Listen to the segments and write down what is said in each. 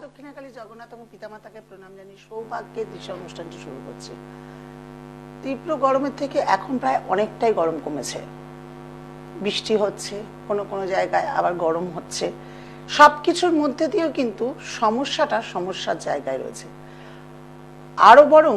দক্ষিণাকালী জগন্নাথ এবং পিতামাতাকে প্রণাম জানিয়ে সৌভাগ্যের দিশা অনুষ্ঠানটি শুরু করছি। তীব্র গরমের থেকে এখন প্রায় অনেকটাই গরম কমেছে। বৃষ্টি হচ্ছে, কোনো কোনো জায়গায় আবার গরম হচ্ছে। সবকিছুর মধ্যে দিয়েও কিন্তু সমস্যাটা সমস্যার জায়গায় রয়েছে। আরো বরং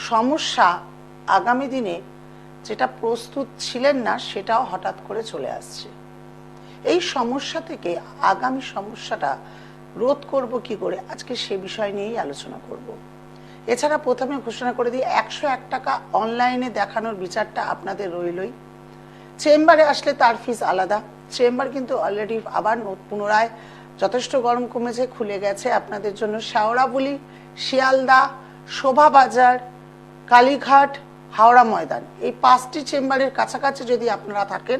সমস্যা আগামী দিনে যেটা প্রস্তুত ছিলেন না সেটাও হঠাৎ করে চলে আসছে। এই সমস্যা থেকে আগামী সমস্যাটা রোধ করব কি করে, আজকে সে বিষয় নিয়েই আলোচনা করব। এছাড়া প্রথমে ঘোষণা করে দিই, 101 টাকা অনলাইনে দেখানোর বিচারটা আপনাদের রইলই। চেম্বারে আসলে তার ফিস আলাদা। চেম্বার কিন্তু অলরেডি আবার পুনরায় যথেষ্ট গরম কমেছে, খুলে গেছে আপনাদের জন্য শেওড়াফুলি, শিয়ালদা, শোভাবাজার, কালীঘাট, হাওড়া ময়দান, এই 5টি চেম্বারের কাছাকাছি যদি আপনারা থাকেন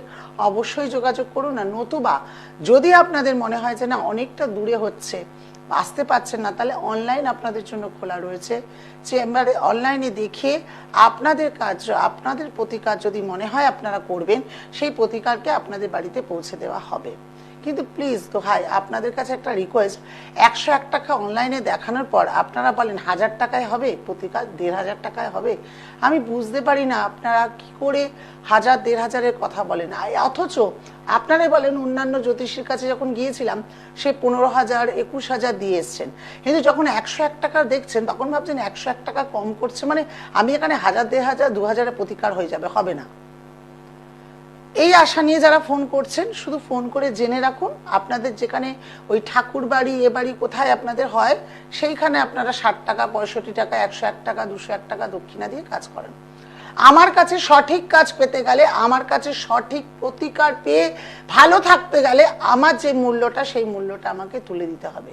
অবশ্যই যোগাযোগ করুন। না নতুবা যদি আপনাদের মনে হয় যে না অনেকটা দূরে হচ্ছে, আসতে পারছেন না, তাহলে অনলাইন আপনাদের জন্য খোলা রয়েছে। চেম্বারে অনলাইনে দেখিয়ে আপনাদের কাজ, আপনাদের প্রতিকার যদি মনে হয় আপনারা করবেন, সেই প্রতিকারকে আপনাদের বাড়িতে পৌঁছে দেওয়া হবে। কিন্তু প্লিজ দোহাই আপনাদের কাছে একটা রিকোয়েস্ট, 101 টাকা অনলাইনে দেখানোর পর আপনারা বলেন 1000 টাকায় হবে প্রতিকার, 1500 টাকায় হবে। আমি বুঝতে পারি না আপনারা কি করে 1000 1500-এর কথা বলেন, অথচ আপনারাই বলেন অন্যান্য জ্যোতিষীর কাছে যখন গিয়েছিলাম সে 15,000 21,000 দিয়ে এসছেন, কিন্তু যখন 101 টাকা দেখছেন তখন ভাবছেন 101 টাকা কম করছে মানে আমি এখানে 1000 1500 2000-এর প্রতিকার হয়ে যাবে। হবে না। এই আশা নিয়ে যারা ফোন করছেন, শুধু ফোন করে জেনে রাখুন আপনাদের যেখানে ওই ঠাকুর বাড়ি এ বাড়ি কোথায় আপনাদের হয় সেইখানে আপনারা 60 টাকা 65 টাকা 101 টাকা 201 টাকা দক্ষিণা দিয়ে কাজ করেন। আমার কাছে সঠিক কাজ পেতে গেলে, আমার কাছে সঠিক প্রতিকার পেয়ে ভালো থাকতে গেলে আমার যে মূল্যটা সেই মূল্যটা আমাকে তুলে দিতে হবে।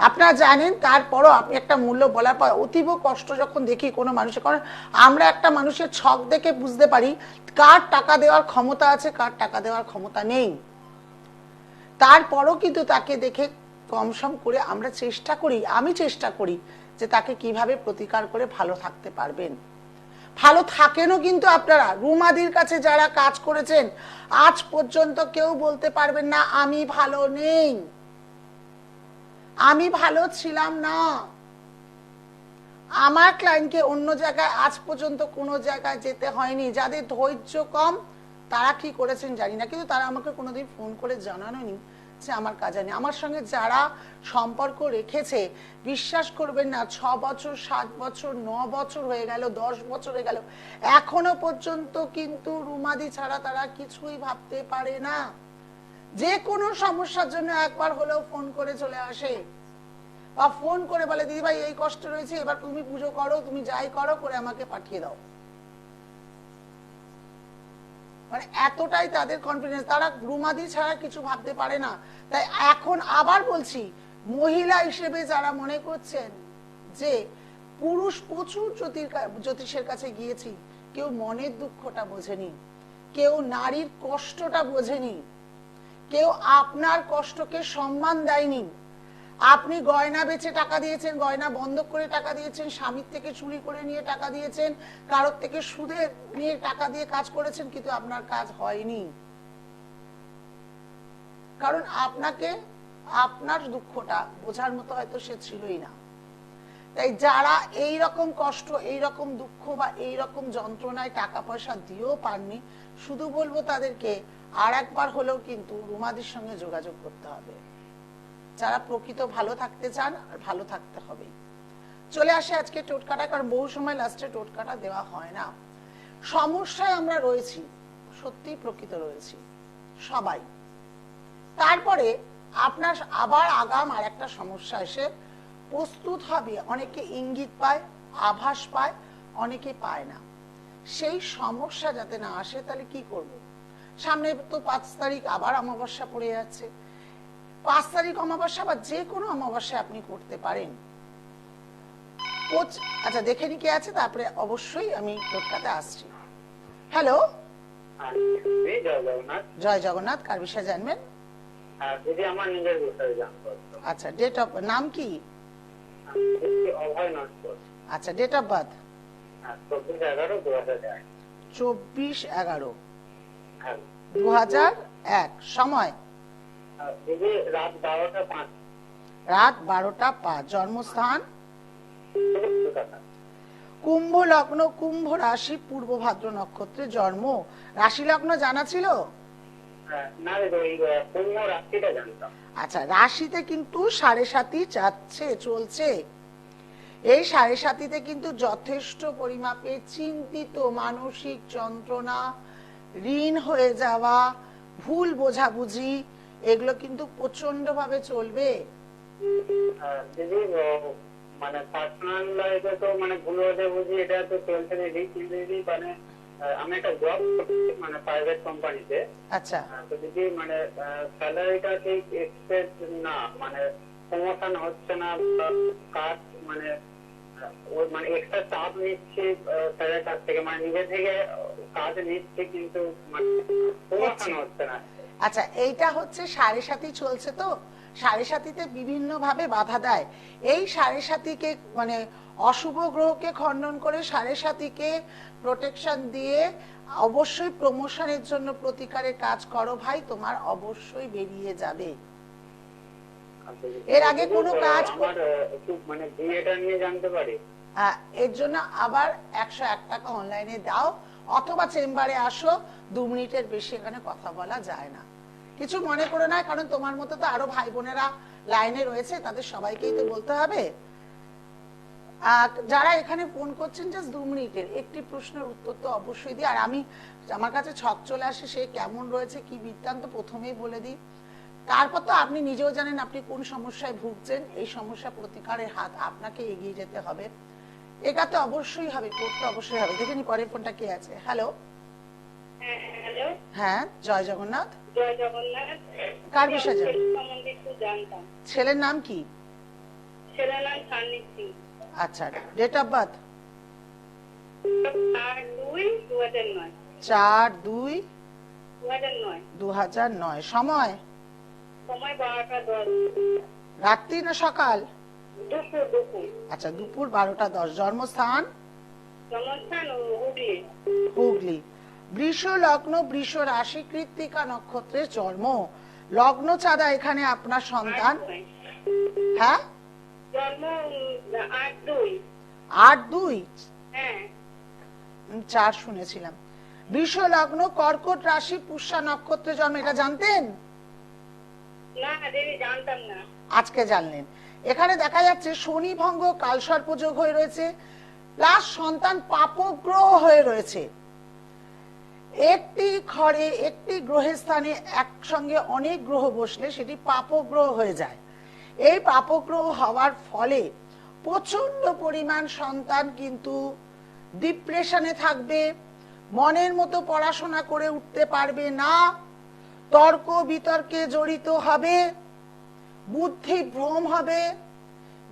আপনারা জানেন, তারপরও আপনি একটা মূল্য বলার পর অতীব কষ্ট যখন দেখি কোনো মানুষের, কারণ আমরা একটা মানুষের ছক দেখে বুঝতে পারি কার টাকা দেওয়ার ক্ষমতা আছে কার টাকা দেওয়ার ক্ষমতা নেই। তারপরও কিন্তু তাকে দেখে কমসম করে আমরা চেষ্টা করি, আমি চেষ্টা করি যে তাকে কিভাবে প্রতিকার করে ভালো থাকতে পারবেন। ভালো থাকেনও কিন্তু আপনারা। রুমাদির কাছে যারা কাজ করেছেন আজ পর্যন্ত কেউ বলতে পারবেন না আমি ভালো নেই, আমি ভালো ছিলাম না। আমার ক্লায়েন্টকে অন্য জায়গায় আজ পর্যন্ত কোনো জায়গায় যেতে হয়নি। যাদের ধৈর্য কম তারা কি করেছেন জানি না, কিন্তু তারা আমাকে কোনোদিন ফোন করে জানানোনি যে আমার কাজ হয়নি। আমার সঙ্গে যারা সম্পর্ক রেখেছে বিশ্বাস করবেন না, 6 বছর 7 বছর 9 বছর হয়ে গেল, 10 বছর হয়ে গেল, এখনো পর্যন্ত কিন্তু রুমাদি ছাড়া তারা কিছুই ভাবতে পারে না। যে কোনো সমস্যার জন্য একবার হলেও ফোন করে চলে আসে বা ফোন করে বলে দিদি ভাই এই কষ্ট রয়েছে, এবার তুমি পুজো করো, তুমি যাই করো করে আমাকে পাঠিয়ে দাও। মানে এতটাই তাদের কনফিডেন্স, তারা রুমাদি ছাড়া কিছু ভাবতে পারে না। তাই এখন আবার বলছি, মহিলা হিসেবে যারা মনে করছেন যে পুরুষ প্রচুর জ্যোতিষের কাছে গিয়েছি, কেউ মনের দুঃখটা বোঝেনি, কেউ নারীর কষ্টটা বোঝেনি, কেউ আপনার কষ্টকে সম্মান দেয়নি। আপনি গয়না বেচে টাকা দিয়েছেন, গয়না বন্ধক করে টাকা দিয়েছেন, স্বামীর থেকে চুরি করে নিয়ে টাকা দিয়েছেন, কারোর থেকে সুদে নিয়ে টাকা দিয়ে কাজ করেছেন, কিন্তু আপনার কাজ হয়নি। কারণ আপনাকে আপনার দুঃখটা বোঝার মতো হয়তো সে ছিলই না। তাই যারা এই রকম কষ্ট, এই রকম দুঃখ বা এই রকম যন্ত্রণায় টাকা পয়সা দিয়েও পাননি, শুধু বলবো তাদেরকে আর একবার হলেও কিন্তু রুমাদির সঙ্গে যোগাযোগ করতে হবে। যারা প্রকৃত ভালো থাকতে চান, আর ভালো থাকতে হবে। চলে আসে আজকে টোটকাটা, কারণ বহু সময় লাস্টে টোটকাটা দেওয়া হয় না। সমস্যায় আমরা রয়েছি, সত্যি প্রকৃত রয়েছি সবাই। তারপরে আপনার আবার আগাম আর একটা সমস্যা এসে প্রস্তুত হবে। অনেকে ইঙ্গিত পায়, আভাস পায়, অনেকে পায় না। সেই সমস্যা যাতে না আসে, তাহলে কি করব? সামনে তো 5 তারিখ আবার অমাবস্যা পড়ে যাচ্ছে। 5 তারিখ অমাবস্যা বা যে কোনো অমাবস্যা আপনি করতে পারেন। আচ্ছা দেখে নি কে আছে, তারপরে অবশ্যই আমি টোটকাতে আসছি। হ্যালো, জয় জগন্নাথ। কার বিষয়ে জানবেন? আচ্ছা, ডেট অফ নাম কি? আচ্ছা, ডেট অফ বার্থ 24/11/2001। সময় রাত 12টা 5। রাত 12টা 5। জন্মস্থান কুম্ভ লগ্ন, কুম্ভ রাশি, পূর্ব ভাদ্র নক্ষত্রে জন্ম। রাশি লগ্ন জানা ছিল? আচ্ছা, রাশিতে কিন্তু 7.5 যাচ্ছে, চলছে। এই 7.5-তে কিন্তু যথেষ্ট পরিমাপে চিন্তিত, মানসিক যন্ত্রণা, ঋণ হয়ে যাওয়া, ভুল বোঝাবুঝি, এগুলো কিন্তু প্রচন্ড ভাবে চলবে। মানে পার্সোনাল লাইফে তো মানে ভুল বোঝাবুঝি এটা তো চলছে দিদি, কিন্তু দিদি মানে আমি একটা জব করছি মানে প্রাইভেট কোম্পানিতে। আচ্ছা, তো দিদি মানে স্যালারিটা ঠিক এক্সপেক্ট না, মানে প্রমোশন হচ্ছে না, কাজ মানে ওই মানে এক্সট্রা চাপ নিচ্ছি স্যারের কাছ থেকে, মানে নিজে থেকে কাজ নিচ্ছি কিন্তু মানে প্রমোশন হচ্ছে না। আচ্ছা, এইটা হচ্ছে 7.5 চলছে, তো 7.5-তে বিভিন্ন ভাবে বাধা দেয়। এই 7.5-কে মানে অশুভ গ্রহকে খণ্ডন করে 7.5-কে প্রোটেকশন দিয়ে অবশ্যই প্রমোশনের জন্য প্রতিকারের কাজ করো ভাই, তোমার অবশ্যই বেরিয়ে যাবে। এর আগে কোনো কাজ মানে বিয়েটা নিয়ে জানতে পারি? এর জন্য আবার 101 টাকা অনলাইনে দাও, অথবা চেম্বারে আসো, 2 মিনিটের বেশি এখানে কথা বলা যায় না। কিছু মনে করো না, কারণ তোমার মতো তো আরো ভাই বোনেরা লাইনে রয়েছে, তাদের সবাইকেই তো বলতে হবে। যারা এখানে ফোন করছেন, জাস্ট 2 মিনিটের একটি প্রশ্নের উত্তর তো অবশ্যই দিই। আর আমি, আমার কাছে ছক চলে আসে, সে কেমন রয়েছে কি বৃত্তান্ত প্রথমেই বলে দিই। তারপর তো আপনি নিজেও জানেন আপনি কোন সমস্যায় ভুগছেন। এই সমস্যা প্রতিকারের হাত আপনাকে এগিয়ে যেতে হবে, এটাতে অবশ্যই হবে, করতে অবশ্যই হবে। দেখে নি পরের ফোনটা কে আছে। হ্যালো। হ্যাঁ, জয় জগন্নাথ। জয় জগন্নাথ। কার বিষয়ে জানতাম? ছেলের নাম কি? ছেলের নাম সান্নিক সিং। আচ্ছা, ডেট অফ বার্থ? 4/2/2009। 4/2/2009। সময়? সময় 12টা 10। রাত্রি না সকাল? দুপুর। আচ্ছা, দুপুর 12টা 10। জন্মস্থান? জন্মস্থান হুগলি। হুগলি। বৃষ লগ্ন, বৃষ রাশি, কৃত্তিকা নক্ষত্রের জন্ম। লগ্ন চাঁদা এখানে আপনার সন্তান। হ্যাঁ, জন্ম 8/2। 8/2? হ্যাঁ, 4 শুনেছিলাম। বৃষ লগ্ন, কর্কট রাশি, পুষ্যা নক্ষত্রে জন্ম। এটা জানতেন? না দিদি, জানতাম না। আজকে জানলেন। এখানে দেখা যাচ্ছে শনি ভঙ্গ, কালসর্পযোগ হয়ে রয়েছে, প্লাস সন্তান পাপগ্রহ হয়ে রয়েছে। একটি ঘরে একটি গ্রহের স্থানে একসঙ্গে অনেক গ্রহ বসলে সেটি পাপগ্রহ হয়ে যায়। এই পাপগ্রহ হওয়ার ফলে প্রচন্ড পরিমাণ সন্তান কিন্তু ডিপ্রেশনে থাকবে, মনের মতো পড়াশোনা করে উঠতে পারবে না, তর্ক বিতর্কে জড়িত হবে, বুদ্ধি ভ্রম হবে,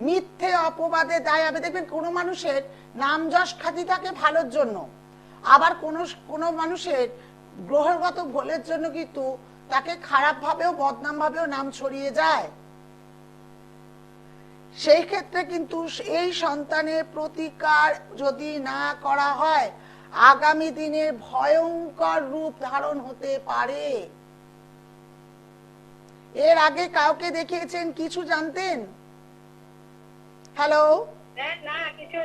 মিথ্যে অপবাদে দায় হবে। দেখবেন কোনো মানুষের নাম যশ খ্যাতি থাকে ভালোর জন্য, আবার কোন মানুষের গ্রহগত ভুলের জন্য কিন্তু তাকে খারাপ ভাবেও, বদনাম ভাবেও নাম ছড়িয়ে যায়। সেই ক্ষেত্রে কিন্তু এই সন্তানের প্রতিকার যদি না করা হয়, আগামী দিনে ভয়ঙ্কর রূপ ধারণ হতে পারে। এর আগে কাউকে দেখিয়েছেন, কিছু জানতেন? হ্যালো। না, কিছু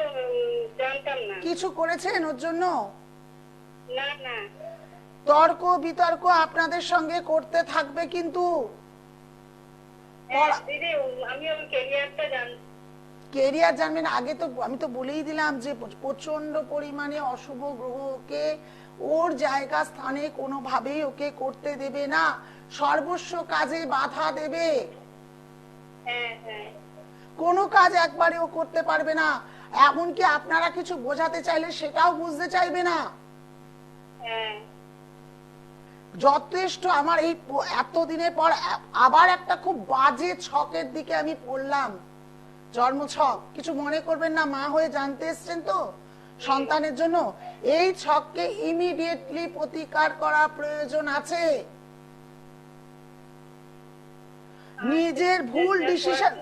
জানতাম না। কিছু করেছেন ওর জন্য? না। তর্ক বিতর্ক আপনাদের সঙ্গে করতে থাকবে কিন্তু। দিদি, আমি ওর ক্যারিয়ারটা কেরিয়ার জানবেন। আগে তো আমি তো বলেই দিলাম যে প্রচন্ড পরিমাণে অশুভ গ্রহকে ওর জায়গা স্থানে কোনোভাবেই ওকে করতে দেবে না, সর্বস্ব কাজে বাধা দেবে। কোনো কাজ একবারে ও করতে পারবে না, এমনকি আপনারা কিছু বোঝাতে চাইলে সেটাও বুঝতে চাইবে না। যথেষ্ট। আমার এই এতদিনের পর আবার একটা খুব বাজে ছকের দিকে আমি পড়লাম, জন্ম ছক। কিছু মনে করবেন না, মা হয়ে জানতে এসছেন তো সন্তানের জন্য। এই ছককে ইমিডিয়েটলি প্রতিকার করা প্রয়োজন আছে। নিজের ভুল ডিসিশন,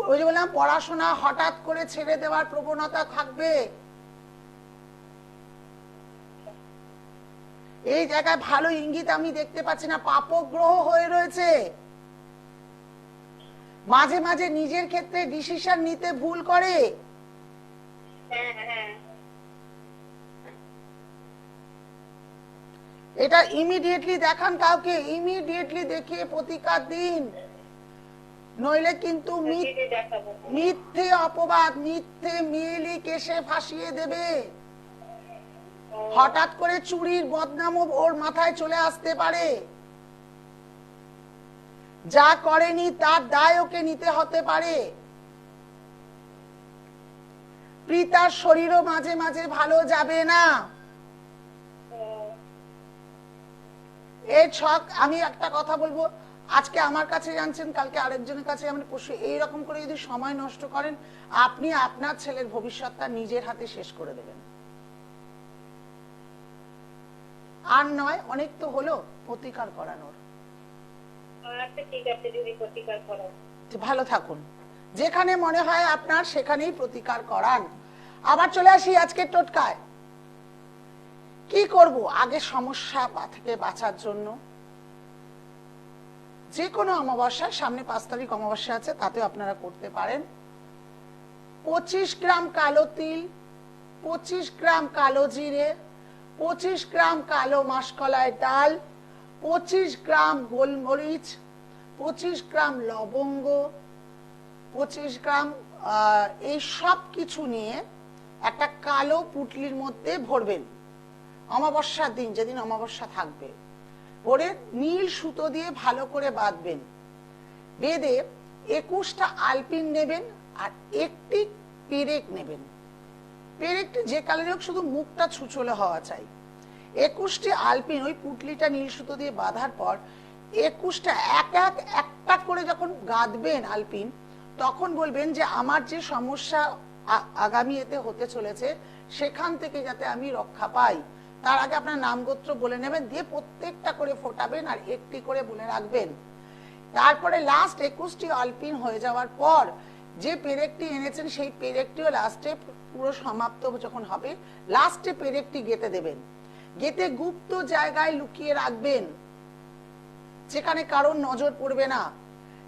ওই যে বললাম, পড়াশোনা হঠাৎ করে ছেড়ে দেওয়ার প্রবণতা থাকবে। এই জায়গায় ভালো ইঙ্গিত আমি দেখতে পাচ্ছি না, পাপগ্রহ হয়ে রয়েছে। মাঝে মাঝে নিজের ক্ষেত্রে ডিসিশন নিতে ভুল করে। হ্যাঁ হ্যাঁ এটা ইমিডিয়েটলি দেখান কাউকে, ইমিডিয়েটলি দেখিয়ে প্রতিকার দিন, নইলে কিন্তু দিদি দেখাবো। মিথ্যে অপবাদ, মিথ্যে মিলি কেসে ফাঁসিয়ে দেবে। হঠাৎ করে চুরির বদনামও ওর মাথায় চলে আসতে পারে। যা করেনি তার দায় ওকে নিতে হতে পারে। পিতার শরীরও মাঝে মাঝে ভালো যাবে না। এই ছক, আমি একটা কথা বলবো, আজকে আমার কাছে জানছেন, কালকে আরেকজনের কাছে, আমরা পরশু এইরকম করে যদি সময় নষ্ট করেন, আপনি আপনার ছেলের ভবিষ্যৎটা নিজের হাতে শেষ করে দেবেন। আর নয়, অনেক তো হলো প্রতিকার করানোর। আচ্ছা ঠিক আছে দিদি, প্রতিকার করো। ভালো থাকুন, যেখানে মনে হয় আপনার সেখানেই প্রতিকার করান। আবার চলে আসি আজকের টোটকায়। কি করব আগে সমস্যা থেকে বাঁচার জন্য? যে কোনো অমাবস্যায়, সামনে 5 তারিখ অমাবস্যা আছে, তাতেও আপনারা করতে পারেন। 25 গ্রাম কালো তিল, 25 গ্রাম কালো জিরে, 25 গ্রাম কালো মাসকলাই ডাল, 25 গ্রাম গোলমরিচ, 25 গ্রাম লবঙ্গ, 25 গ্রাম এই সব কিছু নিয়ে একটা কালো পুটলির মধ্যে ভরবেন। অমাবস্যার দিন, যেদিন অমাবস্যা থাকবে, ভরে নীল সুতো দিয়ে ভালো করে বাঁধবেন। বেঁধে 21টা আলপিন নেবেন আর একটি পেরেক নেবেন। পেরেকটি যে কালারের হোক, শুধু মুখটা ছুঁচোলে হওয়া চাই। 21টি আলপিন ওই পুটলিটা নীল সুতো দিয়ে বাঁধার পর 21টা একটা করে যখন গাঁথবেন আলপিন, তখন বলবেন যে আমার যে সমস্যা আগামী এতে হতে চলেছে সেখান থেকে যাতে আমি রক্ষা পাই। তার আগে আপনার নাম গোত্র বলে নেবেন, দিয়ে প্রত্যেকটা করে ফোটাবেন আর একটি করে বলে রাখবেন। তারপরে লাস্ট 21টি আলপিন হয়ে যাওয়ার পর যে পেরেকটি এনেছেন সেই পেরেকটিও লাস্টে পুরো সমাপ্ত যখন হবে, লাস্টে পেরেকটি গেঁথে দেবেন। গেঁথে গুপ্ত জায়গায় লুকিয়ে রাখবেন, যেখানে কারোর নজর পড়বে না।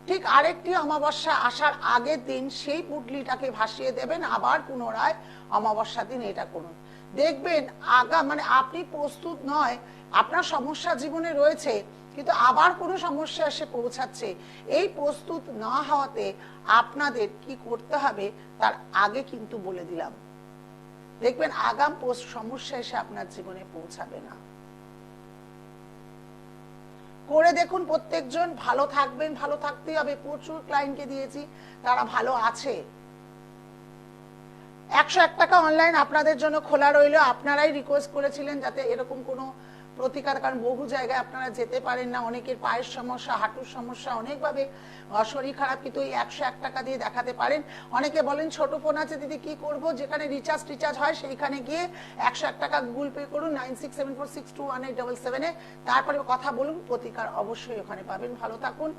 ঠিক আরেকটি অমাবস্যা আসার আগের দিন সেই পুটলিটাকে ভাসিয়ে দেবেন। আবার পুনরায় অমাবস্যা দিন এটা করুন। দেখবেন আপনি প্রস্তুত নয়, আপনার সমস্যা জীবনে রয়েছে, কিন্তু আবার কোনো সমস্যা এসে পৌঁছাচ্ছে। এই প্রস্তুত না হওয়াতে আপনাদের কি করতে হবে তার আগে কিন্তু বলে দিলাম। দেখবেন আগাম সমস্যা এসে আপনার জীবনে পৌঁছাবে না। করে দেখুন প্রত্যেকজন, ভালো থাকবেন, ভালো থাকতেই হবে। প্রচুর ক্লায়েন্টকে দিয়েছি, তারা ভালো আছে। 101 টাকা অনলাইন আপনাদের জন্য খোলা রইল। আপনারাই রিকোয়েস্ট করেছিলেন যাতে এরকম কোনো প্রতিকার, কারণ বহু জায়গায় আপনারা যেতে পারেন না, অনেকের পায়ের সমস্যা, হাঁটুর সমস্যা, অনেকভাবে শরীর খারাপ, কিন্তু ওই 101 টাকা দিয়ে দেখাতে পারেন। অনেকে বলেন ছোট ফোন আছে দিদি কি করব, যেখানে রিচার্জ হয় সেইখানে গিয়ে 101 টাকা গুগল পে করুন 9674621877 তারপরে কথা বলুন, প্রতিকার অবশ্যই ওখানে পাবেন। ভালো থাকুন,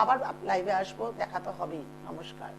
আবার লাইভে আসবো, দেখা তো হবেই। নমস্কার।